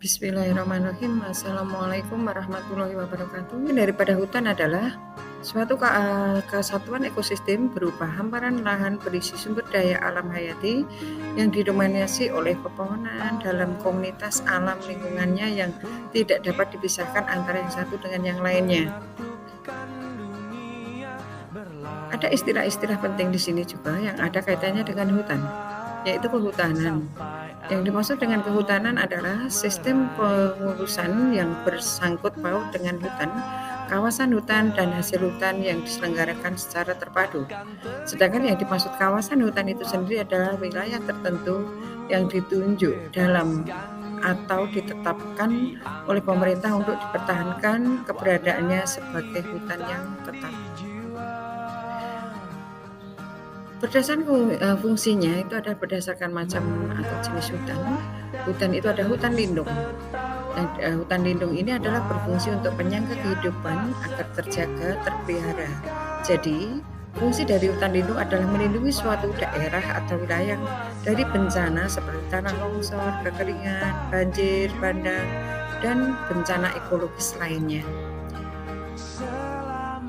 Bismillahirrahmanirrahim. Assalamualaikum warahmatullahi wabarakatuh. Daripada hutan adalah suatu kesatuan ekosistem berupa hamparan lahan berisi sumber daya alam hayati yang didominasi oleh pepohonan dalam komunitas alam lingkungannya yang tidak dapat dipisahkan antara yang satu dengan yang lainnya. Ada istilah-istilah penting di sini juga yang ada kaitannya dengan hutan, yaitu kehutanan. Yang dimaksud dengan kehutanan adalah sistem pengurusan yang bersangkut paut dengan hutan, kawasan hutan, dan hasil hutan yang diselenggarakan secara terpadu. Sedangkan yang dimaksud kawasan hutan itu sendiri adalah wilayah tertentu yang ditunjuk dalam atau ditetapkan oleh pemerintah untuk dipertahankan keberadaannya sebagai hutan yang tetap. Berdasarkan fungsinya itu ada berdasarkan macam atau jenis hutan. Hutan itu ada hutan lindung. Hutan lindung ini adalah berfungsi untuk penyangga kehidupan agar terjaga, terpelihara. Jadi, fungsi dari hutan lindung adalah melindungi suatu daerah atau wilayah dari bencana seperti tanah longsor, kekeringan, banjir bandang, dan bencana ekologis lainnya.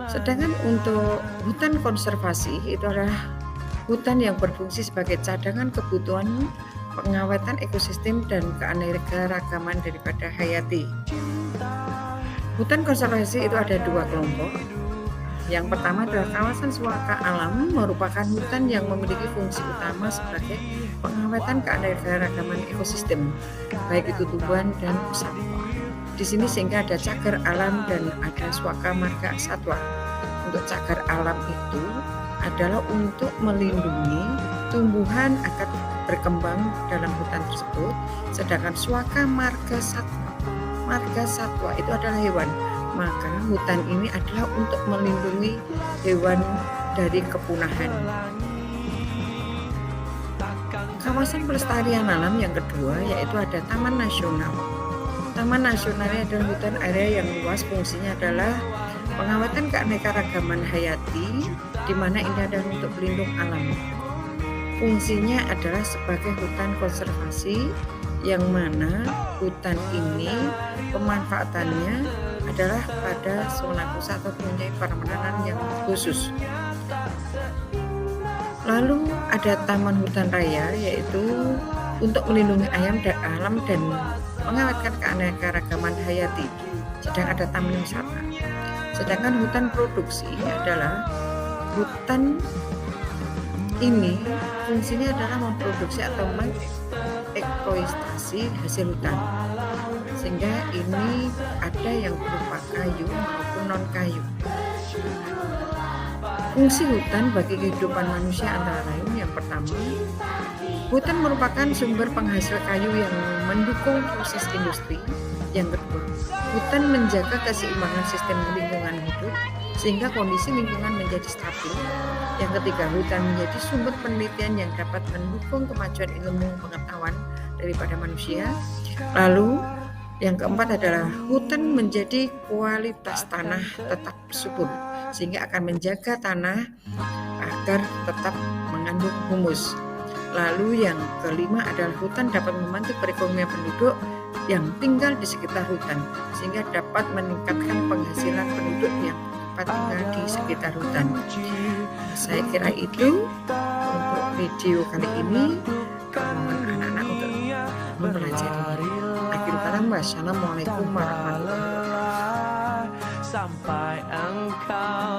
Sedangkan untuk hutan konservasi itu adalah hutan yang berfungsi sebagai cadangan kebutuhan pengawetan ekosistem dan keanekaragaman daripada hayati. Hutan konservasi itu ada dua kelompok. Yang pertama adalah kawasan suaka alam, merupakan hutan yang memiliki fungsi utama sebagai pengawetan keanekaragaman ekosistem, baik itu tumbuhan dan satwa. Di sini sehingga ada cagar alam dan ada suaka marga satwa. Untuk cagar alam itu adalah untuk melindungi tumbuhan agar berkembang dalam hutan tersebut, sedangkan suaka marga satwa itu adalah hewan. Maka hutan ini adalah untuk melindungi hewan dari kepunahan. Kawasan pelestarian alam yang kedua yaitu ada taman nasional. Taman nasional adalah hutan area yang luas, fungsinya adalah pengawatan keanekaragaman hayati, di mana ini adalah untuk pelindung alam. Fungsinya adalah sebagai hutan konservasi, yang mana hutan ini pemanfaatannya adalah pada zona khusus atau punya permainan yang khusus. Lalu ada taman hutan raya, yaitu untuk melindungi alam dan mengawetkan keanekaragaman hayati. Sedang ada taman wisata. Sedangkan hutan produksi adalah hutan ini fungsinya adalah memproduksi atau mengeksploitasi hasil hutan, sehingga ini ada yang berupa kayu maupun non kayu. Fungsi hutan bagi kehidupan manusia antara lain yang pertama, hutan merupakan sumber penghasil kayu yang mendukung proses industri. Yang kedua, hutan menjaga keseimbangan sistem lingkungan hidup sehingga kondisi lingkungan menjadi stabil. Yang ketiga, hutan menjadi sumber penelitian yang dapat mendukung kemajuan ilmu pengetahuan daripada manusia. Lalu yang keempat adalah hutan menjadi kualitas tanah tetap subur sehingga akan menjaga tanah agar tetap mengandung humus. Lalu yang kelima adalah hutan dapat membantu perekonomian penduduk yang tinggal di sekitar hutan sehingga dapat meningkatkan penghasilan penduduk yang dapat tinggal di sekitar hutan. Saya kira itu untuk video kali ini. Mohon anak-anak untuk mempelajari. Akhirul kalam, wassalamualaikum warahmatullahi wabarakatuh. Sampai engkau